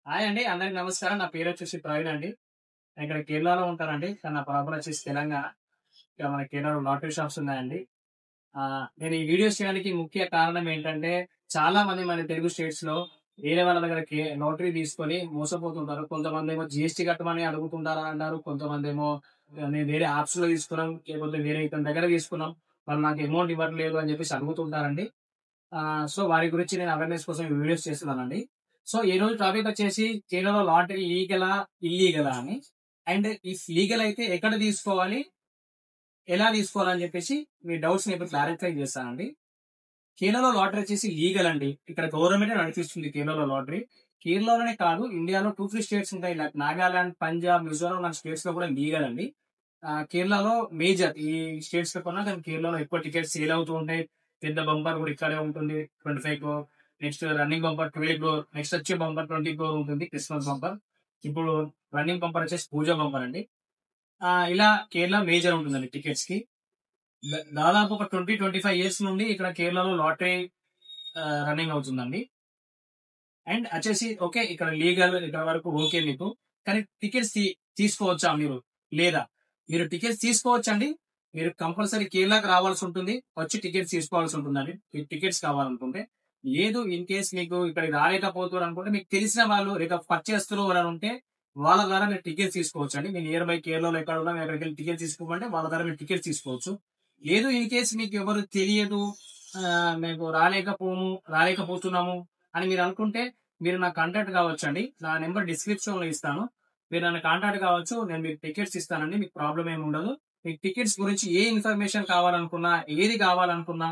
Hi అండి. అందరికి నమస్కారం. నా పేరొచ్చేసి ప్రవీణ్ అండి. నేను ఇక్కడ కేరళలో ఉంటానండి. కానీ నా ప్రాపర్ వచ్చేసి తెలంగాణ. ఇక్కడ మన కేరళలో లాటరీ షాప్స్ ఉన్నాయండి. నేను ఈ వీడియోస్ చేయడానికి ముఖ్య కారణం ఏంటంటే, చాలా మంది మన తెలుగు స్టేట్స్‌లో వేరే వాళ్ళ దగ్గర లాటరీ తీసుకొని మోసపోతుంటారు. కొంతమందేమో జీఎస్టీ కట్టమని అడుగుతుంటారు. కొంతమందేమో మేము వేరే యాప్స్‌లో తీసుకున్నాం. లేకపోతే వేరే ఇతని దగ్గర తీసుకున్నాం. వాళ్ళు నాకు అమౌంట్ ఇవ్వట్లేదు అని చెప్పేసి అడుగుతుంటారండి. సో, వారి గురించి నేను అవేర్‌నెస్ కోసం ఈ వీడియోస్ చేస్తున్నానండి. సో, ఈరోజు టాపిక్ వచ్చేసి కేరళలో లాటరీ లీగలా? ఇల్లీగలా? అని. అండ్ ఇఫ్ లీగల్ అయితే ఎక్కడ తీసుకోవాలి? ఎలా తీసుకోవాలని చెప్పేసి మీ డౌట్స్‌ని ఇప్పుడు క్లారిఫై చేస్తానండి. కేరళలో లాటరీ వచ్చేసి లీగల్ అండి. ఇక్కడ గవర్నమెంటే నడిపిస్తుంది కేరళలో లాటరీ. కేరళలోనే కాదు ఇండియాలో 2, 3 స్టేట్స్ ఉంటాయి. లైక్ నాగాలాండ్, పంజాబ్, మిజోరాం లాంటి స్టేట్స్‌లో కూడా లీగల్ అండి. కేరళలో మేజర్ ఈ స్టేట్స్‌లో కన్నా కానీ కేరళలో ఎక్కువ టికెట్స్ సేల్ అవుతూ ఉంటాయి. పెద్ద బంపర్ కూడా ఇక్కడే ఉంటుంది. 25 crore. Next running bumper 12 crore. Next వచ్చే బంపర్ 20 క్రోర్ ఉంటుంది. Christmas bumper. ఇప్పుడు రన్నింగ్ బంపర్ వచ్చేసి పూజా బంపర్ అండి. ఇలా కేరళ మేజర్ ఉంటుందండి టికెట్స్‌కి. దాదాపు ఒక 20, 25 ఇయర్స్ నుండి ఇక్కడ కేరళలో లాటరీ రన్నింగ్ అవుతుందండి. అండ్ వచ్చేసి ఓకే. ఇక్కడ లీగల్ ఇక్కడ వరకు ఓకే మీకు. కానీ టికెట్స్ తీసుకోవచ్చా మీరు? లేదా? మీరు టికెట్స్ తీసుకోవచ్చండి. మీరు కంపల్సరీ కేరళకి రావాల్సి ఉంటుంది. వచ్చి టికెట్స్ తీసుకోవాల్సి ఉంటుందండి. మీకు టికెట్స్ కావాలనుకుంటే. లేదు ఇన్ కేస్ మీకు ఇక్కడికి రాలేకపోతున్నారు అనుకుంటే మీకు తెలిసిన వాళ్ళు లేదా పర్చేస్తరు ఎవరైనా ఉంటే వాళ్ళ ద్వారా మీరు టికెట్స్ తీసుకోవచ్చండి. మీ నియర్ బై కేరళలో ఎక్కడ ఉన్నా ఎక్కడికెళ్ళి టికెట్స్ తీసుకోమంటే వాళ్ళ ద్వారా మీరు టికెట్స్ తీసుకోవచ్చు. లేదు ఇన్ కేస్ మీకు ఎవరు తెలియదు మేము రాలేకపోతున్నాము అని మీరు అనుకుంటే మీరు నాకు కాంటాక్ట్ కావచ్చండి. నా నంబర్ డిస్క్రిప్షన్‌లో ఇస్తాను. మీరు నన్ను కాంటాక్ట్ కావచ్చు. నేను మీకు టికెట్స్ ఇస్తానండి. మీకు ప్రాబ్లమ్ ఏమి ఉండదు. మీకు టికెట్స్ గురించి ఏ ఇన్ఫర్మేషన్ కావాలనుకున్నా, ఏది కావాలనుకున్నా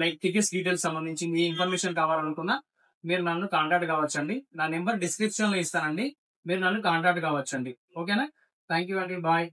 లైక్ టికెట్స్ డీటెయిల్స్ సంబంధించి ఏ ఇన్ఫర్మేషన్ కావాలనుకున్నా మీరు నన్ను కాంటాక్ట్ కావచ్చండి. నా నంబర్ డిస్క్రిప్షన్‌లో ఇస్తానండి. మీరు నన్ను కాంటాక్ట్ కావచ్చండి. ఓకేనా? థాంక్ యూ అండి. బాయ్.